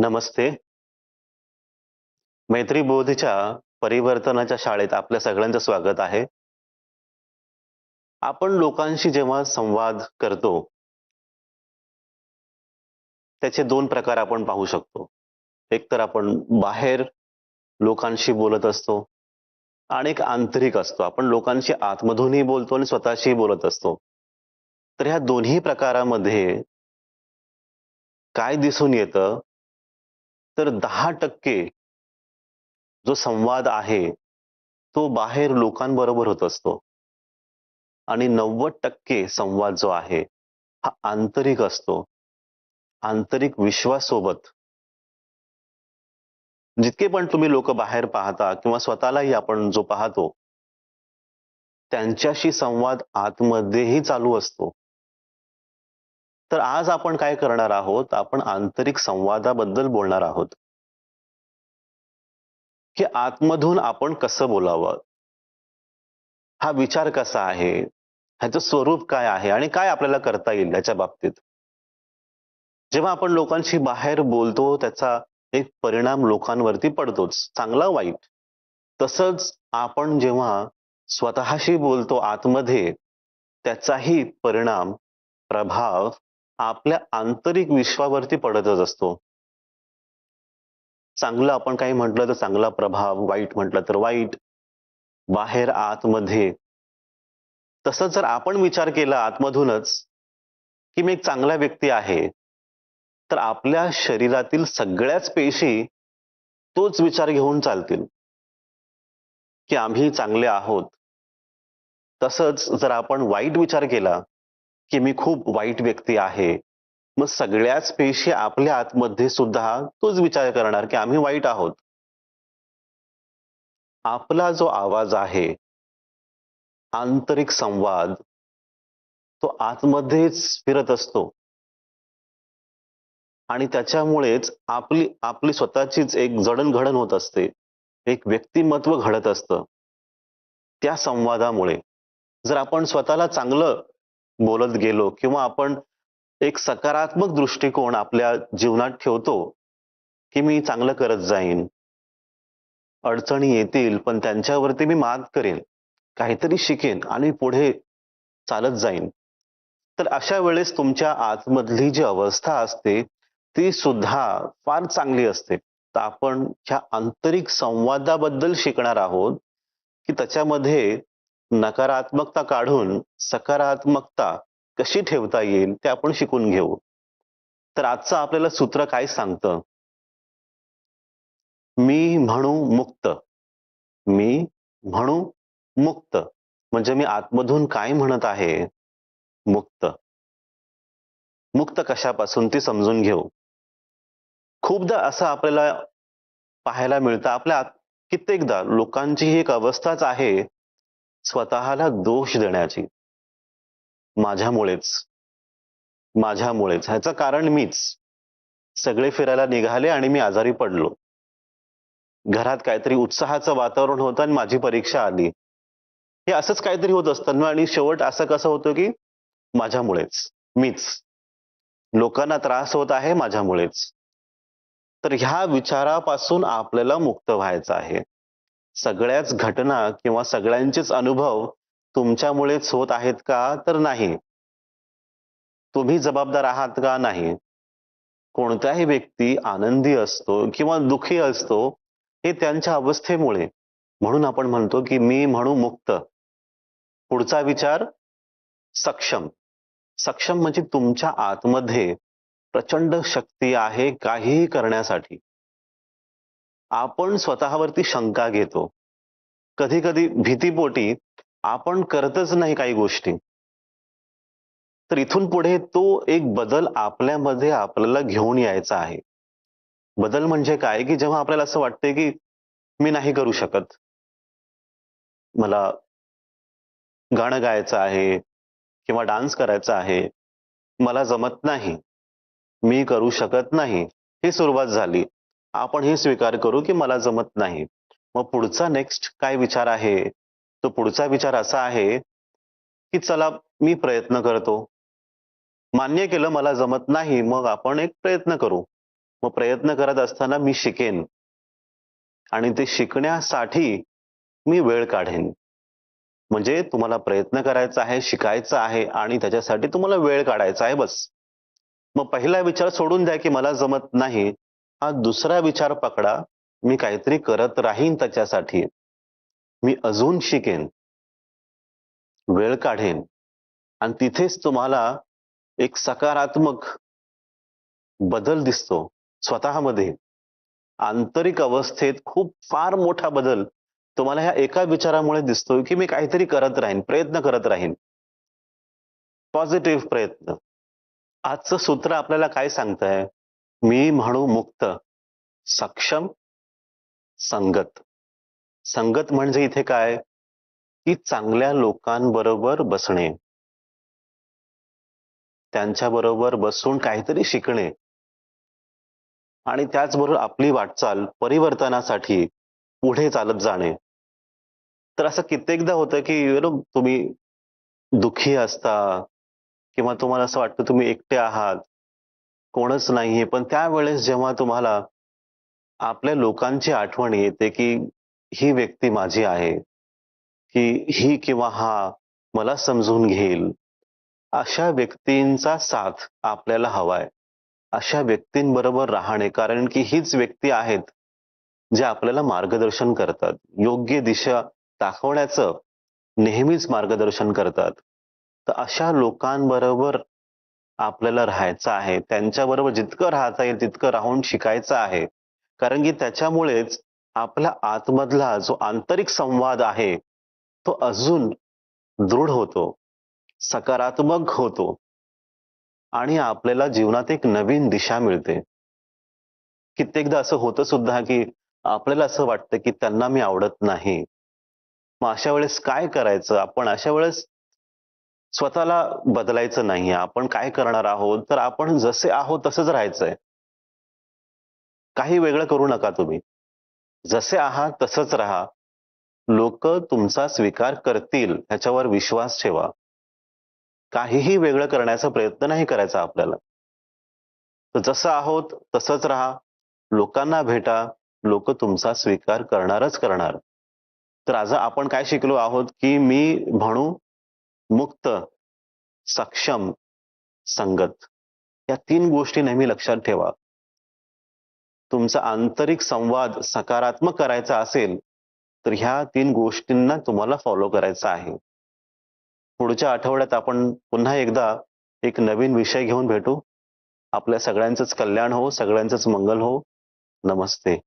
नमस्ते. मैत्रीबोधीच्या परिवर्तनाच्या शाळेत आपल्या सगळ्यांचं स्वागत आहे. आपण लोकांशी जेव्हा संवाद करतो, त्याचे 2 प्रकार आपण पाहू शकतो. एक तर आपण बाहेर लोकांशी बोलत असतो आणि एक आंतरिक असतो. आपण लोकांशी आतमधूनही बोलतो आणि स्वतःशीही बोलत असतो. तर ह्या दोन्ही प्रकारामध्ये काय दिसून येतं, तर 10% जो संवाद आहे, तो बाहेर लोकांबरोबर होत असतो आणि 90% संवाद जो आहे, हा आंतरिक असतो. आंतरिक विश्वाससोबत जितके पण तुम्ही लोक बाहेर पाहता किंवा स्वतःलाही आपण जो पाहतो, त्यांच्याशी संवाद आतमध्येही चालू असतो. तर आज आपण काय करणार आहोत, आपण आंतरिक संवादाबद्दल बोलणार आहोत, की आतमधून आपण कसं बोलावं? हा विचार कसा आहे? ह्याचं स्वरूप काय आहे आणि काय आपल्याला करता येईल याच्या बाबतीत? जेव्हा आपण लोकांशी बाहेर बोलतो, त्याचा एक परिणाम लोकांवरती पडतोच, चांगला वाईट. तसंच आपण जेव्हा स्वतःशी बोलतो आतमध्ये, त्याचाही परिणाम, प्रभाव आपल्या आंतरिक विश्वावरती पडतच असतो. चांगलं आपण काही म्हटलं तर चांगला प्रभाव, वाईट म्हटलं तर वाईट, बाहेर आतमध्ये. तसंच जर आपण विचार केला आतमधूनच, की मी एक चांगला व्यक्ती आहे, तर आपल्या शरीरातील सगळ्याच पेशी तोच विचार घेऊन चालतील, की आम्ही चांगले आहोत. तसंच जर आपण वाईट विचार केला, की मी खूप वाईट व्यक्ती आहे, मग सगळ्याच पेशी आपल्या आतमध्ये सुद्धा तोच विचार करणार, की आम्ही वाईट आहोत. आपला जो आवाज आहे, आंतरिक संवाद, तो आतमध्येच फिरत असतो आणि त्याच्यामुळेच आपली आपली स्वतःचीच एक जडण-घडण होत असते. एक व्यक्तिमत्व घडत असतं. त्या संवादामुळे. जर आपण स्वतःला चांगलं बोलत गेलो किंवा आपण एक सकारात्मक दृष्टिकोन आपल्या जीवनात ठेवतो, की मी चांगलं करत जाईन. अडचणी येतील, पण त्यांच्यावरती मी मात करेन. काहीतरी शिकेन आणि पुढे चालत जाईन. तर अशा वेळेस तुमच्या आतमधली जी अवस्था असते, ती सुद्धा फार चांगली असते. तर आपण ह्या आंतरिक संवादाबद्दल शिकणार आहोत, की त्याच्यामध्ये नकारात्मकता काढून सकारात्मकता कशी ठेवता येईल, ते आपण शिकून घेऊ. तर आजचं आपल्याला सूत्र काय सांगतं? मी म्हणू मुक्त. मी म्हणू मुक्त. म्हणजे मी आतमधून काय म्हणत आहे? मुक्त. मुक्त कशापासून ते समजून घेऊ. खूपदा असं आपल्याला पाहायला मिळतं आपल्या आत कित्येकदा लोकांची ही एक अवस्थाच आहे स्वतःला दोष देण्याची. माझ्यामुळेच, माझ्यामुळेच. ह्याचं कारण मीच. सगळे फिरायला निघाले आणि मी आजारी पडलो. घरात काहीतरी उत्साहाचं वातावरण होतं आणि माझी परीक्षा आली. हे असंच काहीतरी होत असतं ना आणि शेवट असं कसं होतं, की माझ्यामुळेच, मीच. लोकांना त्रास होत आहे माझ्यामुळेच. तर ह्या विचारापासून आपल्याला मुक्त व्हायचं आहे. सगळ्याच घटना किंवा सगळ्यांचेच अनुभव तुमच्यामुळेच होत आहेत का? तर नाही. तुम्ही जबाबदार आहात का? नाही. कोणताही व्यक्ती आनंदी असतो किंवा दुःखी असतो, हे त्यांच्या अवस्थेमुळे. म्हणून आपण म्हणतो, की मी म्हणू मुक्त. पुढचा विचार सक्षम. सक्षम म्हणजे तुमच्या आतमध्ये प्रचंड शक्ती आहे काहीही करण्यासाठी. आपण स्वतःवरती शंका घेतो. कधी-कधी भीतीपोटी आपण करतच नाही काही गोष्टी. तर इथून पुढे तो एक बदल आपल्यामध्ये आपल्याला घेऊन यायचा आहे. बदल म्हणजे काय, की जेव्हा आपल्याला असं वाटतंय, की मी नाही करू शकत. मला गाणं गायचं आहे किंवा डान्स करायचा आहे. मला जमत नाही. मी करू शकत नाही. ही सुरुवात झाली. आपण हे स्वीकार करू, की मला जमत नाही. मग पुढचा नेक्स्ट काय विचार आहे? तो पुढचा विचार असा आहे, की चला मी प्रयत्न करतो. मान्य केलं मला जमत नाही, मग आपण एक प्रयत्न करू. मग प्रयत्न करत असताना मी शिकेन आणि ते शिकण्यासाठी मी वेळ काढेन. म्हणजे तुम्हाला प्रयत्न करायचा आहे, शिकायचं आहे आणि त्याच्यासाठी तुम्हाला वेळ काढायचा आहे बस. मग पहिला विचार सोडून द्या, की मला जमत नाही. हा दुसरा विचार पकडा, मी काहीतरी करत राहीन त्याच्यासाठी. मी अजून शिकेन, वेळ काढेन आणि तिथेच तुम्हाला एक सकारात्मक बदल दिसतो स्वतःमध्ये. आंतरिक अवस्थेत खूप फार मोठा बदल तुम्हाला ह्या एका विचारामुळे दिसतोय, की मी काहीतरी करत राहीन, प्रयत्न करत राहीन. पॉझिटिव्ह प्रयत्न. आजचं सूत्र आपल्याला काय सांगतंय? मी म्हणू मुक्त, सक्षम, संगत. संगत म्हणजे इथे काय? की चांगल्या लोकांबरोबर बसणे, त्यांच्याबरोबर बसून काहीतरी शिकणे आणि त्याचबरोबर आपली वाटचाल परिवर्तनासाठी पुढे चालत जाणे. तर असं कित्येकदा होतं, की तुम्ही दुःखी असता किंवा तुम्हाला असं वाटतं तुम्ही एकटे आहात, कोणच नाहीये. पण त्यावेळेस जेव्हा तुम्हाला आपल्या लोकांची आठवण येते, की ही व्यक्ती माझी आहे, की ही किंवा हा मला समजून घेईल. अशा व्यक्तींचा साथ आपल्याला हवाय. अशा व्यक्तींबरोबर राहणे कारण की हीच व्यक्ती आहेत, जे आपल्याला मार्गदर्शन करतात. योग्य दिशा दाखवण्याचं नेहमीच मार्गदर्शन करतात. तर अशा लोकांबरोबर आपल्याला राहायचं आहे. त्यांच्याबरोबर जितकं राहता येईल तितकं राहून शिकायचं आहे. कारण की त्याच्यामुळेच आपल्या आतमधला जो आंतरिक संवाद आहे, तो अजून दृढ होतो, सकारात्मक होतो आणि आपल्याला जीवनात एक नवीन दिशा मिळते. कित्येकदा असं होतं सुद्धा, की आपल्याला असं वाटतं, की त्यांना मी आवडत नाही. मग अशा वेळेस काय करायचं? आपण अशा वेळेस स्वतःला बदलायचं नाहीये. आपण काय करणार आहोत, तर आपण जसे आहोत तसंच राहायचंय. काही वेगळं करू नका तुम्ही. जसे आहात तसंच राहा. लोकं तुमचा स्वीकार करतील ह्याच्यावर विश्वास ठेवा. काहीही वेगळं करण्याचा प्रयत्न नाही करायचा आपल्याला. तर जसं आहोत तसंच राहा. लोकांना भेटा. लोकं तुमचा स्वीकार करणारच करणार. तर आज आपण काय शिकलो आहोत, की मी म्हणू मुक्त, सक्षम, संगत. या 3 गोष्टी नेहमी लक्षात ठेवा. तुमचा आंतरिक संवाद सकारात्मक करायचा असेल, तर ह्या 3 गोष्टींना तुम्हाला फॉलो करायचं आहे. पुढच्या आठवड्यात आपण पुन्हा एकदा एक नवीन विषय घेऊन भेटू. आपल्या सगळ्यांचंच कल्याण हो, सगळ्यांचंच मंगल हो. नमस्ते.